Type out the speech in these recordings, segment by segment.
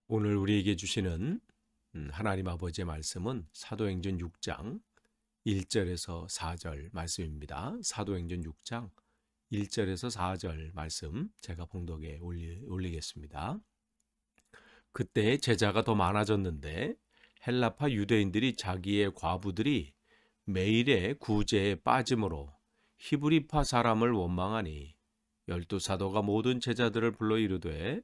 오늘 우리에게 주시는 하나님 아버지의 말씀은 사도행전 6장 1절에서 4절 말씀입니다. 사도행전 6장 1절에서 4절 말씀 제가 봉독에 올리겠습니다. 그때 제자가 더 많아졌는데 헬라파 유대인들이 자기의 과부들이 매일의 구제에 빠짐으로 히브리파 사람을 원망하니 열두 사도가 모든 제자들을 불러 이르되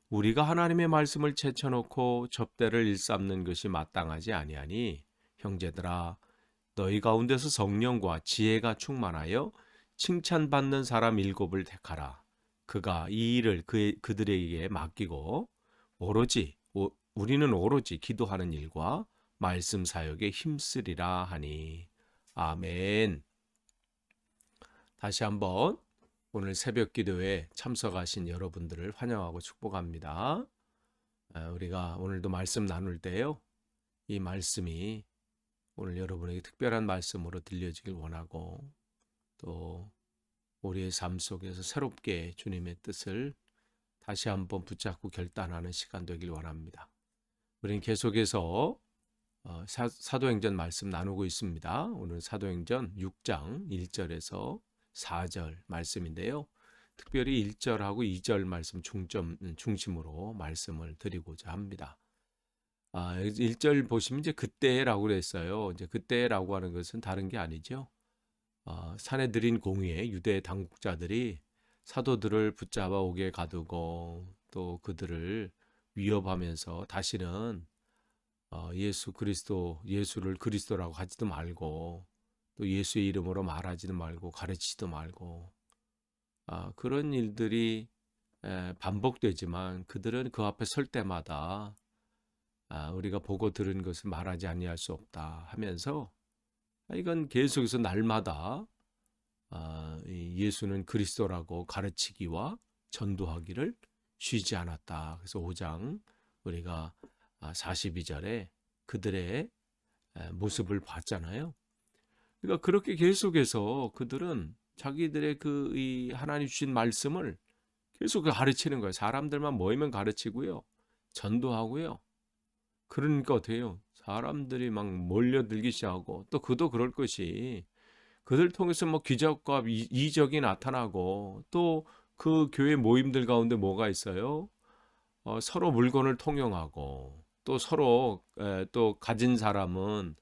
우리가 하나님의 말씀을 제쳐놓고 접대를 일삼는 것이 마땅하지 아니하니 형제들아 너희 가운데서 성령과 지혜가 충만하여 칭찬받는 사람 7을 택하라. 그가 이 일을 그들에게 맡기고 우리는 오로지 기도하는 일과 말씀 사역에 힘쓰리라 하니. 아멘. 다시 한번 오늘 새벽 기도에 참석하신 여러분들을 환영하고 축복합니다. 우리가 오늘도 말씀 나눌 때요, 이 말씀이 오늘 여러분에게 특별한 말씀으로 들려지길 원하고 또 우리의 삶 속에서 새롭게 주님의 뜻을 다시 한번 붙잡고 결단하는 시간 되길 원합니다. 우리는 계속해서 사도행전 말씀 나누고 있습니다. 오늘 사도행전 6장 1절에서 4절 말씀인데요. 특별히 1절하고 2절 말씀 중심으로 말씀을 드리고자 합니다. 1절 보시면 이제 그때라고 그랬어요. 이제 그때라고 하는 것은 다른 게 아니죠. 산에 들인 공의에 유대 당국자들이 사도들을 붙잡아 옥에 가두고 또 그들을 위협하면서 다시는 예수를 그리스도라고 하지도 말고 또 예수의 이름으로 말하지도 말고 가르치지도 말고 그런 일들이 반복되지만 그들은 그 앞에 설 때마다 우리가 보고 들은 것을 말하지 아니할 수 없다 하면서 이건 계속해서 날마다 예수는 그리스도라고 가르치기와 전도하기를 쉬지 않았다. 그래서 5장 우리가 42절에 그들의 모습을 봤잖아요. 그러니까 그렇게 계속해서 그들은 자기들의 이 하나님 주신 말씀을 계속 가르치는 거예요. 사람들만 모이면 가르치고요. 전도하고요. 그러니까 어떻게 해요? 사람들이 막 몰려들기 시작하고 또 그도 그럴 것이 그들 통해서 뭐 기적과 이적이 나타나고 또 그 교회 모임들 가운데 뭐가 있어요? 서로 물건을 통용하고 또 서로 또 가진 사람은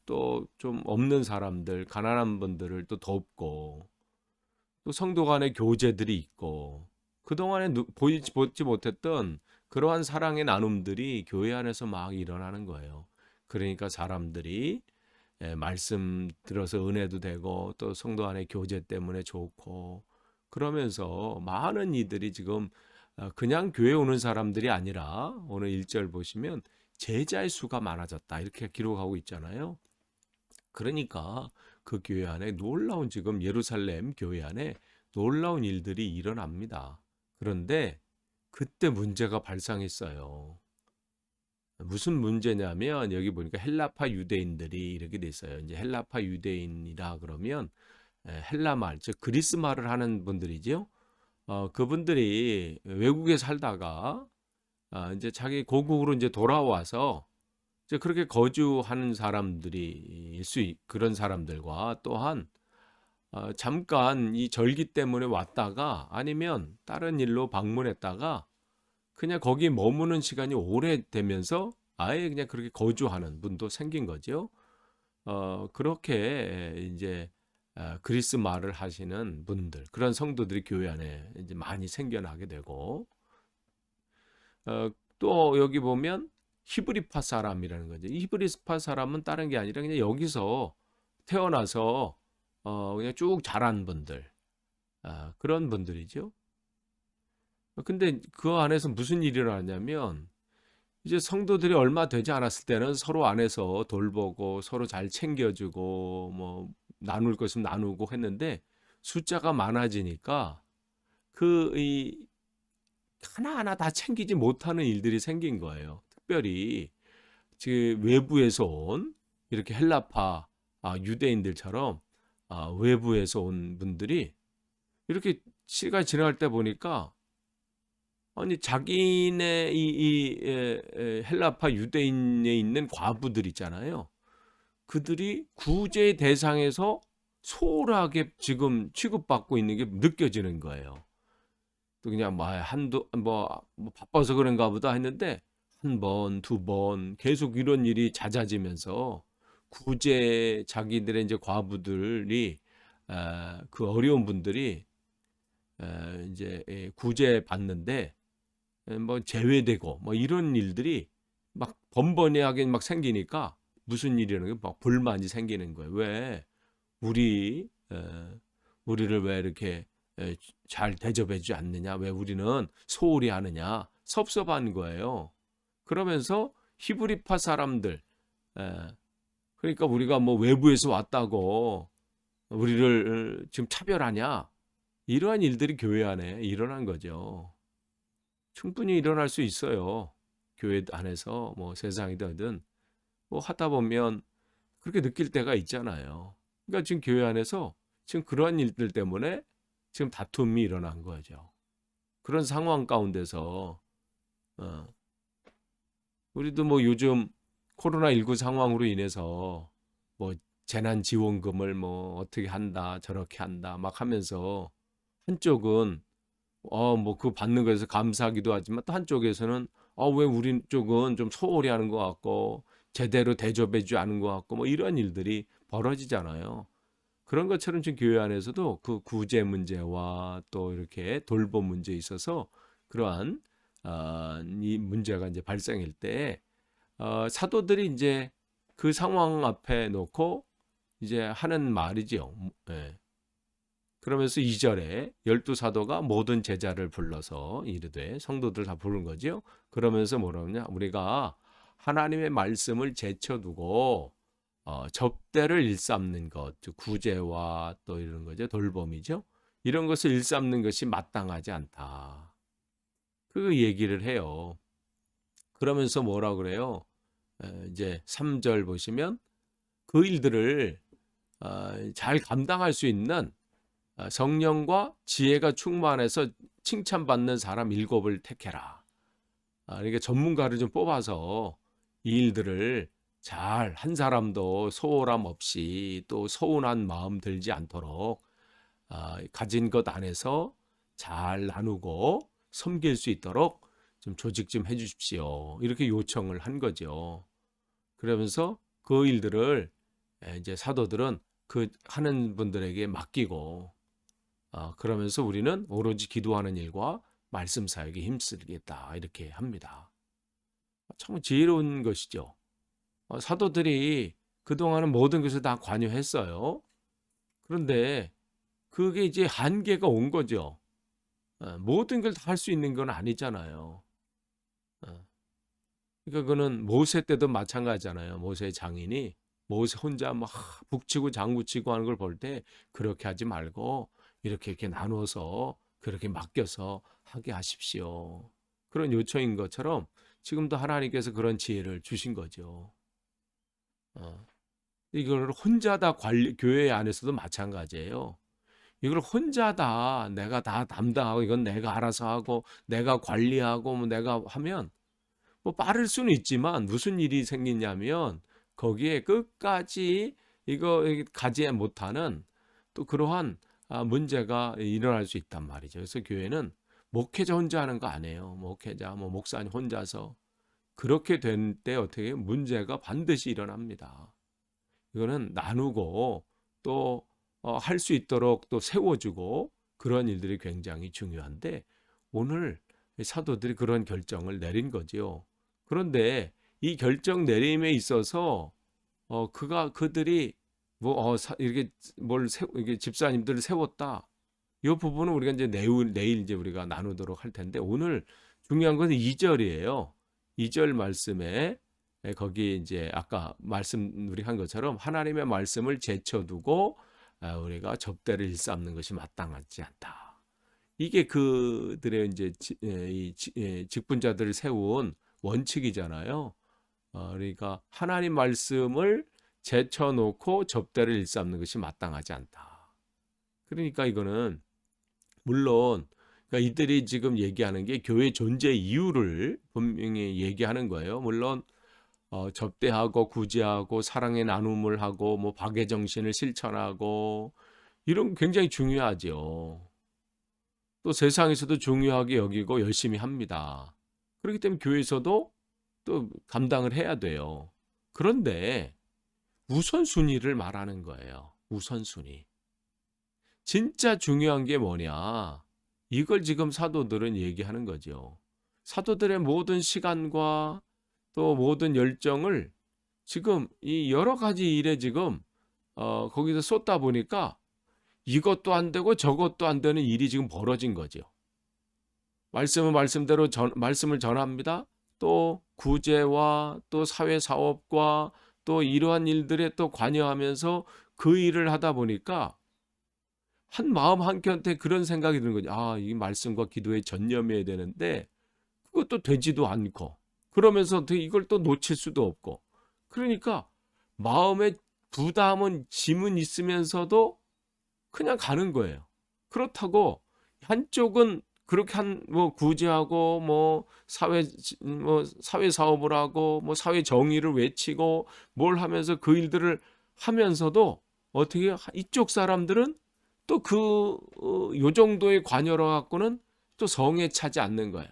또 좀 없는 사람들, 가난한 분들을 또 돕고 또 성도 간의 교제들이 있고 그동안에 보지 못했던 그러한 사랑의 나눔들이 교회 안에서 막 일어나는 거예요. 그러니까 사람들이 말씀 들어서 은혜도 되고 또 성도 안의 교제 때문에 좋고 그러면서 많은 이들이 지금 그냥 교회 오는 사람들이 아니라 오늘 1절 보시면 제자의 수가 많아졌다 이렇게 기록하고 있잖아요. 그러니까 그 교회 안에 놀라운 지금 예루살렘 교회 안에 놀라운 일들이 일어납니다. 그런데 그때 문제가 발생했어요. 무슨 문제냐면 여기 보니까 헬라파 유대인들이 이렇게 돼 있어요. 이제 헬라파 유대인이라 그러면 헬라 말, 즉 그리스 말을 하는 분들이죠. 그분들이 외국에 살다가 이제 자기 고국으로 이제 돌아와서 이제 그렇게 거주하는 사람들이 그런 사람들과 또한 잠깐 이 절기 때문에 왔다가 아니면 다른 일로 방문했다가 그냥 거기 머무는 시간이 오래되면서 아예 그냥 그렇게 거주하는 분도 생긴 거죠. 그렇게 이제 그리스 말을 하시는 분들, 그런 성도들이 교회 안에 이제 많이 생겨나게 되고, 어, 또 여기 보면 히브리파 사람이라는 거죠. 이 히브리파 사람은 다른 게 아니라 그냥 여기서 태어나서 그냥 쭉 자란 분들, 그런 분들이죠. 근데 그 안에서 무슨 일이 일어나냐면 이제 성도들이 얼마 되지 않았을 때는 서로 안에서 돌보고 서로 잘 챙겨주고 뭐 나눌 것은 나누고 했는데 숫자가 많아지니까 이 하나하나 다 챙기지 못하는 일들이 생긴 거예요. 특별히 지금 외부에서 온 이렇게 헬라파 유대인들처럼 외부에서 온 분들이 이렇게 시간이 지나갈 때 보니까 아니 자기네 헬라파 유대인에 있는 과부들 있잖아요. 그들이 구제 대상에서 소홀하게 지금 취급받고 있는 게 느껴지는 거예요. 또 그냥 뭐 한두 뭐 바빠서 그런가 보다 했는데 한 번, 두 번 계속 이런 일이 잦아지면서 구제 자기들의 이제 과부들이 그 어려운 분들이 이제 구제 받는데 뭐 제외되고 뭐 이런 일들이 막 번번이하게 막 생기니까 무슨 일이라는 게 막 불만이 생기는 거예요. 왜 우리 우리를 왜 이렇게 잘 대접해 주지 않느냐? 왜 우리는 소홀히 하느냐? 섭섭한 거예요. 그러면서 히브리파 사람들 에, 그러니까 우리가 뭐 외부에서 왔다고 우리를 지금 차별하냐? 이러한 일들이 교회 안에 일어난 거죠. 충분히 일어날 수 있어요. 교회 안에서 뭐 세상이든 뭐 하다 보면 그렇게 느낄 때가 있잖아요. 그러니까 지금 교회 안에서 지금 그러한 일들 때문에 지금 다툼이 일어난 거죠. 그런 상황 가운데서 어, 우리도 뭐 요즘 코로나19 상황으로 인해서 뭐 재난지원금을 뭐 어떻게 한다 저렇게 한다 막 하면서 한쪽은 뭐 그 받는 거에서 감사하기도 하지만 또 한쪽에서는 왜 우리 쪽은 좀 소홀히 하는 것 같고 제대로 대접해주지 않은 것 같고 뭐 이런 일들이 벌어지잖아요. 그런 것처럼 지금 교회 안에서도 그 구제 문제와 또 이렇게 돌봄 문제에 있어서 그러한 이 문제가 이제 발생할 때 사도들이 이제 그 상황 앞에 놓고 이제 하는 말이지요. 예. 그러면서 2절에 열두 사도가 모든 제자를 불러서 이르되 성도들 다 부른 거죠. 그러면서 뭐라 그러냐? 우리가 하나님의 말씀을 제쳐두고 접대를 일삼는 것, 즉 구제와 또 이런 거죠. 돌봄이죠. 이런 것을 일삼는 것이 마땅하지 않다. 그 얘기를 해요. 그러면서 뭐라 그래요? 이제 3절 보시면 그 일들을 잘 감당할 수 있는 성령과 지혜가 충만해서 칭찬받는 사람 7을 택해라. 그러니까 전문가를 좀 뽑아서 이 일들을 잘 한 사람도 소홀함 없이 또 서운한 마음 들지 않도록 가진 것 안에서 잘 나누고 섬길 수 있도록 좀 조직 좀 해주십시오. 이렇게 요청을 한 거죠. 그러면서 그 일들을 이제 사도들은 그 하는 분들에게 맡기고 그러면서 우리는 오로지 기도하는 일과 말씀 사역에 힘쓰겠다 이렇게 합니다. 참 지혜로운 것이죠. 사도들이 그동안은 모든 것을 다 관여했어요. 그런데 그게 이제 한계가 온 거죠. 모든 걸 다 할 수 있는 건 아니잖아요. 어, 그러니까 그는 모세 때도 마찬가지잖아요. 모세의 장인이 모세 혼자 막 북치고 장구치고 하는 걸 볼 때 그렇게 하지 말고 이렇게 나눠서 그렇게 맡겨서 하게 하십시오. 그런 요청인 것처럼 지금도 하나님께서 그런 지혜를 주신 거죠. 어, 이걸 혼자 다 교회 안에서도 마찬가지예요. 이걸 혼자 다 내가 다 담당하고 이건 내가 알아서 하고 내가 관리하고 뭐 내가 하면 뭐 빠를 수는 있지만 무슨 일이 생기냐면 거기에 끝까지 이거 가지 못하는 또 그러한 문제가 일어날 수 있단 말이죠. 그래서 교회는 목회자 혼자 하는 거 아니에요. 목회자, 뭐 목사님 혼자서 그렇게 된 때 어떻게 문제가 반드시 일어납니다. 이거는 나누고 또 할 수 있도록 또 세워주고 그런 일들이 굉장히 중요한데 오늘 사도들이 그런 결정을 내린 거지요. 그런데 이 결정 내림에 있어서 그들이 뭐 이렇게 이게 집사님들을 세웠다. 이 부분은 우리가 이제 내일 이제 우리가 나누도록 할 텐데 오늘 중요한 것은 2절이에요. 2절 말씀에 거기 이제 아까 말씀 우리 한 것처럼 하나님의 말씀을 제쳐두고 우리가 접대를 일삼는 것이 마땅하지 않다. 이게 그들의 이제 직분자들을 세운 원칙이잖아요. 그러니까 하나님 말씀을 제쳐놓고 접대를 일삼는 것이 마땅하지 않다. 그러니까 이거는 물론 그러니까 이들이 지금 얘기하는 게 교회 존재 이유를 분명히 얘기하는 거예요. 물론 접대하고 구제하고 사랑의 나눔을 하고 뭐 박애 정신을 실천하고 이런 거 굉장히 중요하죠. 또 세상에서도 중요하게 여기고 열심히 합니다. 그렇기 때문에 교회에서도 또 감당을 해야 돼요. 그런데 우선순위를 말하는 거예요. 우선순위. 진짜 중요한 게 뭐냐? 이걸 지금 사도들은 얘기하는 거죠. 사도들의 모든 시간과 또 모든 열정을 지금 이 여러 가지 일에 지금 거기서 쏟다 보니까 이것도 안 되고 저것도 안 되는 일이 지금 벌어진 거죠. 말씀은 말씀대로 말씀을 전합니다. 또 구제와 또 사회 사업과 또 이러한 일들에 또 관여하면서 그 일을 하다 보니까 한 마음 한켠에 그런 생각이 드는 거죠. 아, 이 말씀과 기도에 전념해야 되는데 그것도 되지도 않고 그러면서 이걸 또 놓칠 수도 없고 그러니까 마음에 부담은 짐은 있으면서도 그냥 가는 거예요. 그렇다고 한쪽은 그렇게 뭐 구제하고 뭐 사회 사업을 하고 뭐 사회 정의를 외치고 뭘 하면서 그 일들을 하면서도 어떻게 이쪽 사람들은 또 요 정도의 관여를 갖고는 또 성에 차지 않는 거야.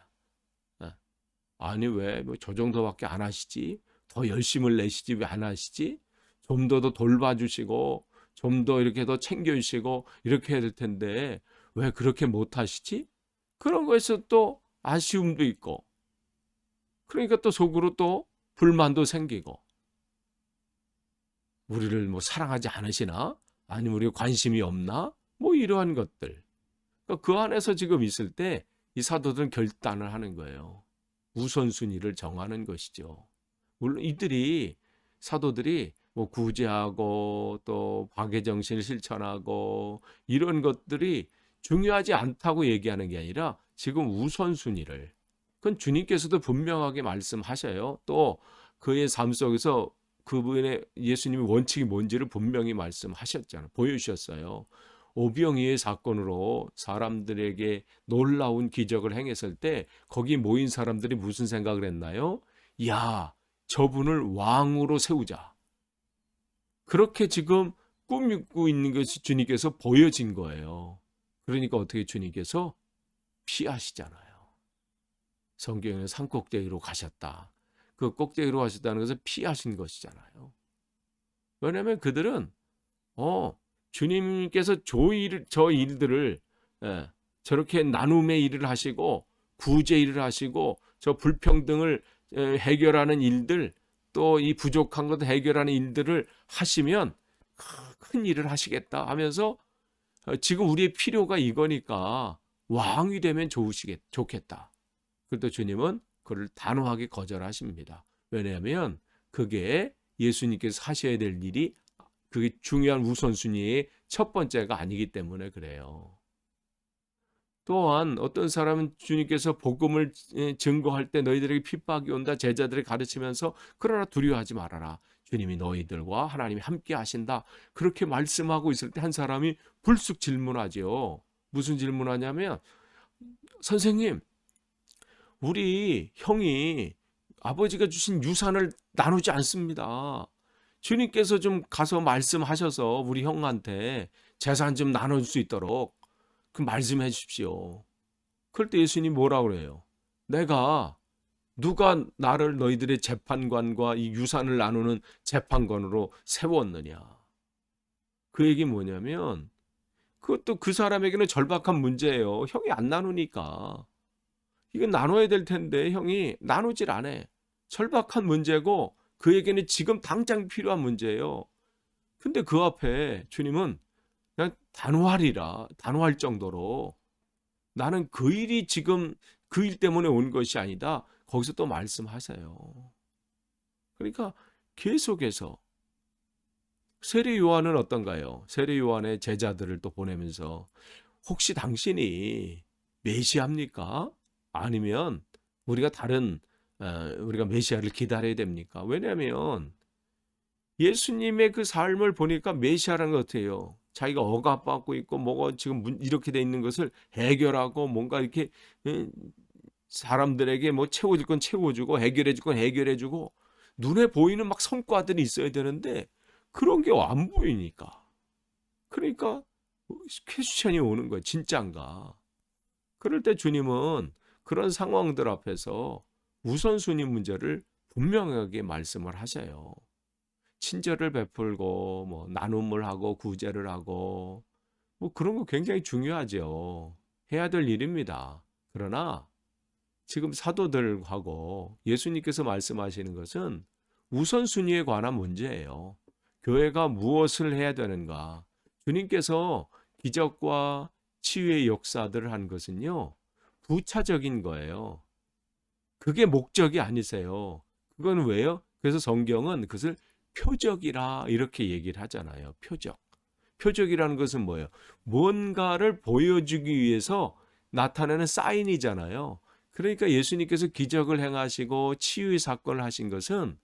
예. 아니 왜 뭐 저 정도밖에 안 하시지? 더 열심을 내시지 왜 안 하시지? 좀 더 돌봐주시고 좀 더 이렇게 더 챙겨주시고 이렇게 해야 될 텐데 왜 그렇게 못 하시지? 그런 거에서 또 아쉬움도 있고 그러니까 또 속으로 또 불만도 생기고 우리를 뭐 사랑하지 않으시나? 아니면 우리가 관심이 없나? 뭐 이러한 것들. 그러니까 그 안에서 지금 있을 때 이 사도들은 결단을 하는 거예요. 우선순위를 정하는 것이죠. 물론 이들이 사도들이 뭐 구제하고 또 박애 정신을 실천하고 이런 것들이 중요하지 않다고 얘기하는 게 아니라 지금 우선순위를 그건 주님께서도 분명하게 말씀하셔요. 또 그의 삶 속에서 그분의 예수님의 원칙이 뭔지를 분명히 말씀하셨잖아요. 보여주셨어요. 오병이의 사건으로 사람들에게 놀라운 기적을 행했을 때 거기 모인 사람들이 무슨 생각을 했나요? 야, 저분을 왕으로 세우자. 그렇게 지금 꾸미고 있는 것이 주님께서 보여진 거예요. 그러니까 어떻게 주님께서 피하시잖아요. 성경에는 산꼭대기로 가셨다. 그 꼭대기로 가셨다는 것은 피하신 것이잖아요. 왜냐하면 그들은 주님께서 저 일들을 저렇게 나눔의 일을 하시고 구제 일을 하시고 저 불평등을 해결하는 일들 또 이 부족한 것 해결하는 일들을 하시면 큰 일을 하시겠다 하면서 지금 우리의 필요가 이거니까 왕이 되면 좋겠다. 그래도 주님은 그를 단호하게 거절하십니다. 왜냐하면 그게 예수님께서 하셔야 될 일이 그게 중요한 우선순위의 첫 번째가 아니기 때문에 그래요. 또한 어떤 사람은 주님께서 복음을 증거할 때 너희들에게 핍박이 온다 제자들을 가르치면서 그러나 두려워하지 말아라. 주님이 너희들과 하나님이 함께 하신다. 그렇게 말씀하고 있을 때 한 사람이 불쑥 질문하죠. 무슨 질문하냐면 선생님 우리 형이 아버지가 주신 유산을 나누지 않습니다. 주님께서 좀 가서 말씀하셔서 우리 형한테 재산 좀 나눠줄 수 있도록 그 말씀해 주십시오. 그럴 때 예수님이 뭐라 그래요? 누가 나를 너희들의 재판관과 이 유산을 나누는 재판관으로 세웠느냐? 그 얘기 뭐냐면 그것도 그 사람에게는 절박한 문제예요. 형이 안 나누니까. 이건 나눠야 될 텐데 형이 나누질 않아. 절박한 문제고 그에게는 지금 당장 필요한 문제예요. 근데 그 앞에 주님은 그냥 단호할 정도로 나는 그 일이 지금 그 일 때문에 온 것이 아니다. 거기서 또 말씀하세요. 그러니까 계속해서 세례 요한은 어떤가요? 세례 요한의 제자들을 또 보내면서 혹시 당신이 메시아입니까? 아니면 우리가 우리가 메시아를 기다려야 됩니까? 왜냐하면 예수님의 그 삶을 보니까 메시아라는 것 같아요. 자기가 억압받고 있고 뭐가 지금 이렇게 돼 있는 것을 해결하고 뭔가 이렇게 사람들에게 뭐 채워줄 건 채워주고 해결해 줄 건 해결해 주고 눈에 보이는 막 성과들이 있어야 되는데 그런 게 안 보이니까. 그러니까 퀘스천이 오는 거예요. 진짠가? 그럴 때 주님은 그런 상황들 앞에서 우선순위 문제를 분명하게 말씀을 하셔요. 친절을 베풀고 뭐 나눔을 하고 구제를 하고 뭐 그런 거 굉장히 중요하죠. 해야 될 일입니다. 그러나 지금 사도들하고 예수님께서 말씀하시는 것은 우선순위에 관한 문제예요. 교회가 무엇을 해야 되는가? 주님께서 기적과 치유의 역사들을 한 것은요, 부차적인 거예요. 그게 목적이 아니세요. 그건 왜요? 그래서 성경은 그것을 표적이라 이렇게 얘기를 하잖아요. 표적. 표적이라는 것은 뭐예요? 뭔가를 보여주기 위해서 나타내는 사인이잖아요. 그러니까 예수님께서 기적을 행하시고 치유의 사건을 하신 것은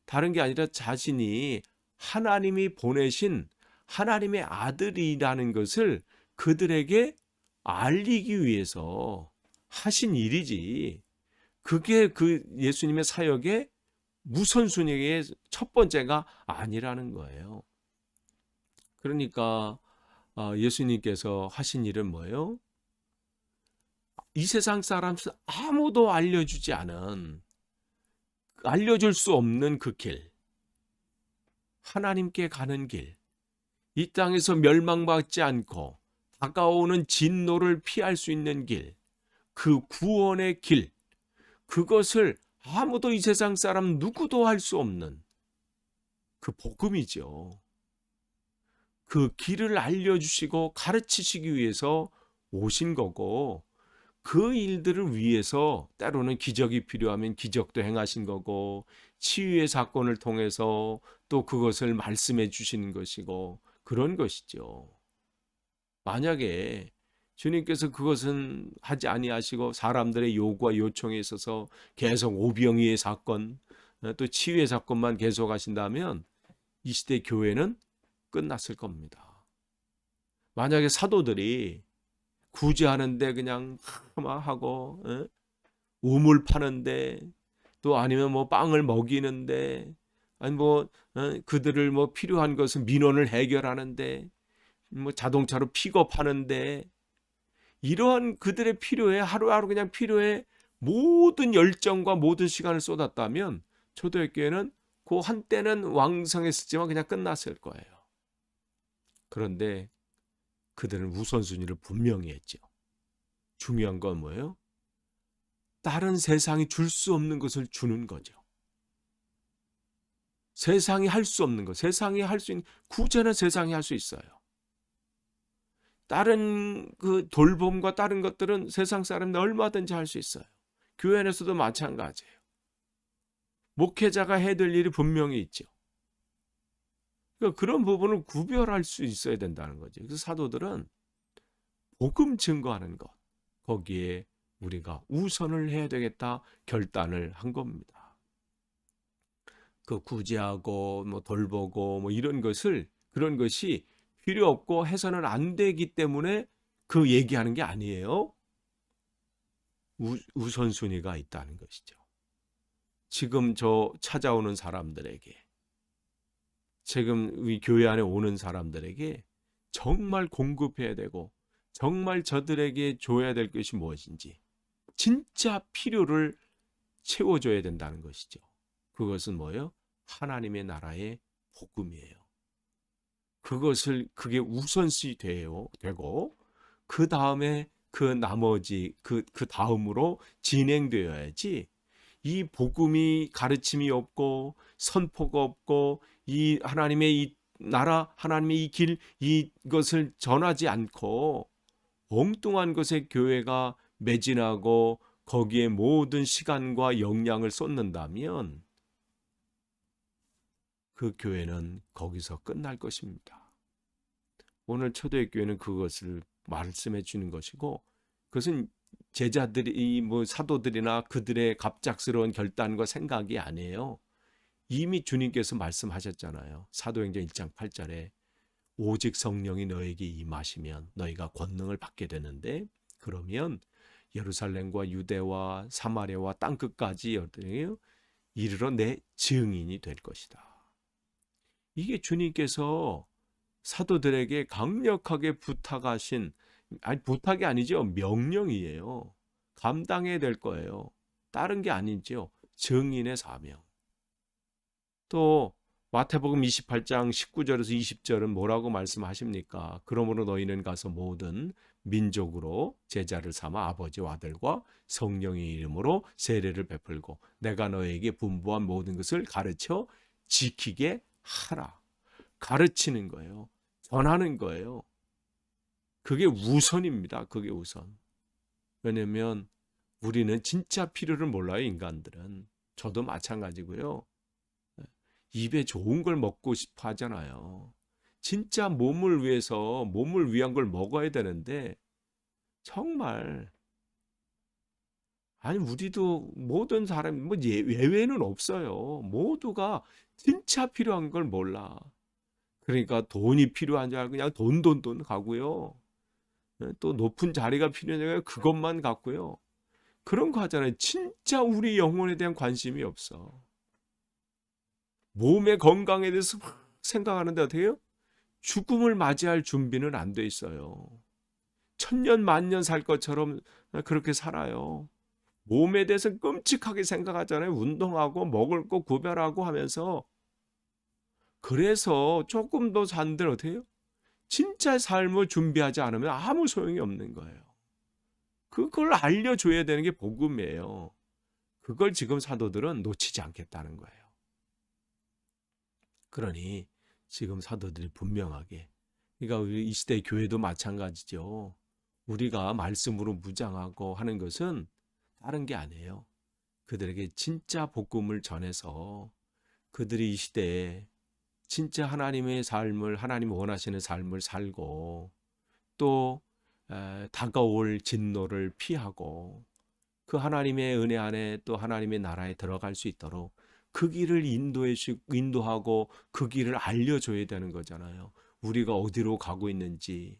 다른 게 아니라 자신이 하나님이 보내신 하나님의 아들이라는 것을 그들에게 알리기 위해서 하신 일이지. 그게 그 예수님의 사역의 우선순위의 첫 번째가 아니라는 거예요. 그러니까 예수님께서 하신 일은 뭐예요? 이 세상 사람 아무도 알려주지 않은, 알려줄 수 없는 그 길, 하나님께 가는 길, 이 땅에서 멸망받지 않고 다가오는 진노를 피할 수 있는 길, 그 구원의 길, 그것을 아무도 이 세상 사람 누구도 할 수 없는 그 복음이죠. 그 길을 알려주시고 가르치시기 위해서 오신 거고, 그 일들을 위해서 때로는 기적이 필요하면 기적도 행하신 거고, 치유의 사건을 통해서 또 그것을 말씀해 주시는 것이고, 그런 것이죠. 만약에 주님께서 그것은 하지 아니하시고 사람들의 요구와 요청에 있어서 계속 오병이의 사건, 또 치유의 사건만 계속 하신다면 이 시대 교회는 끝났을 겁니다. 만약에 사도들이 구제하는데 그냥 막 하고, 우물 파는데, 또 아니면 뭐 빵을 먹이는데, 아니 뭐 그들을 뭐 필요한 것은 민원을 해결하는데, 뭐 자동차로 픽업하는데, 이러한 그들의 필요에 하루하루 그냥 필요에 모든 열정과 모든 시간을 쏟았다면 초대교회는 그 한때는 왕성했었지만 그냥 끝났을 거예요. 그런데 그들은 우선순위를 분명히 했죠. 중요한 건 뭐예요? 다른 세상이 줄 수 없는 것을 주는 거죠. 세상이 할 수 없는 것, 세상이 할 수 있는 구제는 세상이 할 수 있어요. 다른 그 돌봄과 다른 것들은 세상 사람들 얼마든지 할 수 있어요. 교회 안에서도 마찬가지예요. 목회자가 해야 될 일이 분명히 있죠. 그러니까 그런 부분을 구별할 수 있어야 된다는 거죠. 그래서 사도들은 복음 증거하는 것, 거기에 우리가 우선을 해야 되겠다 결단을 한 겁니다. 그 구제하고 뭐 돌보고 뭐 이런 것을, 그런 것이 필요 없고 해서는 안 되기 때문에 그 얘기하는 게 아니에요. 우선순위가 있다는 것이죠. 지금 저 찾아오는 사람들에게, 지금 우리 교회 안에 오는 사람들에게 정말 공급해야 되고 정말 저들에게 줘야 될 것이 무엇인지 진짜 필요를 채워줘야 된다는 것이죠. 그것은 뭐예요? 하나님의 나라의 복음이에요. 그게 우선시 되고 그 다음에 그 나머지 그 다음으로 진행되어야지, 이 복음이 가르침이 없고 선포가 없고 이 하나님의 이 나라, 하나님의 이 길, 이것을 전하지 않고 엉뚱한 것에 교회가 매진하고 거기에 모든 시간과 역량을 쏟는다면 그 교회는 거기서 끝날 것입니다. 오늘 초대교회는 그것을 말씀해 주는 것이고, 그것은 제자들이 뭐 사도들이나 그들의 갑작스러운 결단과 생각이 아니에요. 이미 주님께서 말씀하셨잖아요. 사도행전 1장 8절에 오직 성령이 너에게 임하시면 너희가 권능을 받게 되는데, 그러면 예루살렘과 유대와 사마리아와 땅끝까지 이르러 내 증인이 될 것이다. 이게 주님께서 사도들에게 강력하게 부탁하신, 아니 부탁이 아니죠. 명령이에요. 감당해야 될 거예요. 다른 게 아니죠. 증인의 사명. 또 마태복음 28장 19절에서 20절은 뭐라고 말씀하십니까? 그러므로 너희는 가서 모든 민족으로 제자를 삼아 아버지와 아들과 성령의 이름으로 세례를 베풀고 내가 너에게 분부한 모든 것을 가르쳐 지키게 하라. 가르치는 거예요. 전하는 거예요. 그게 우선입니다. 그게 우선. 왜냐면 우리는 진짜 필요를 몰라요, 인간들은. 저도 마찬가지고요. 입에 좋은 걸 먹고 싶어 하잖아요. 진짜 몸을 위해서, 몸을 위한 걸 먹어야 되는데, 정말, 아니, 우리도 모든 사람, 뭐, 예외는 없어요. 모두가 진짜 필요한 걸 몰라. 그러니까 돈이 필요한 줄 알고 그냥 돈 가고요. 또 높은 자리가 필요하니까 그것만 갖고요. 그런 거 하잖아요. 진짜 우리 영혼에 대한 관심이 없어. 몸의 건강에 대해서 막 생각하는데 어떻게 해요? 죽음을 맞이할 준비는 안 돼 있어요. 천년 만년 살 것처럼 그렇게 살아요. 몸에 대해서 끔찍하게 생각하잖아요. 운동하고 먹을 거 구별하고 하면서. 그래서 조금 더 산들 어떻게 해요? 진짜 삶을 준비하지 않으면 아무 소용이 없는 거예요. 그걸 알려줘야 되는 게 복음이에요. 그걸 지금 사도들은 놓치지 않겠다는 거예요. 그러니 지금 사도들이 분명하게, 그러니까 우리 이 시대 교회도 마찬가지죠. 우리가 말씀으로 무장하고 하는 것은 다른 게 아니에요. 그들에게 진짜 복음을 전해서 그들이 이 시대에 진짜 하나님의 삶을, 하나님 원하시는 삶을 살고 또 다가올 진노를 피하고 그 하나님의 은혜 안에 또 하나님의 나라에 들어갈 수 있도록 그 길을 인도하고 그 길을 알려줘야 되는 거잖아요. 우리가 어디로 가고 있는지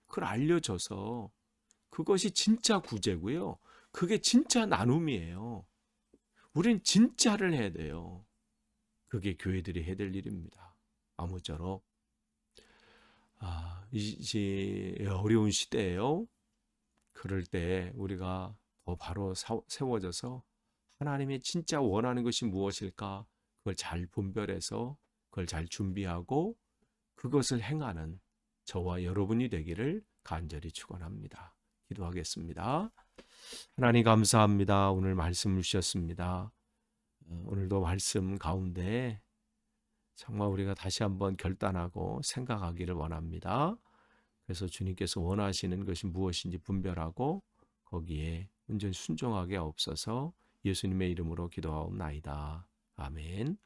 그걸 알려줘서 그것이 진짜 구제고요. 그게 진짜 나눔이에요. 우린 진짜를 해야 돼요. 그게 교회들이 해야 될 일입니다. 아무쪼록 이제 어려운 시대예요. 그럴 때 우리가 더 바로 세워져서 하나님이 진짜 원하는 것이 무엇일까? 그걸 잘 분별해서 그걸 잘 준비하고 그것을 행하는 저와 여러분이 되기를 간절히 축원합니다. 기도하겠습니다. 하나님 감사합니다. 오늘 말씀을 주셨습니다. 오늘도 말씀 가운데 정말 우리가 다시 한번 결단하고 생각하기를 원합니다. 그래서 주님께서 원하시는 것이 무엇인지 분별하고 거기에 온전히 순종하게 없어서 예수님의 이름으로 기도하옵나이다. 아멘.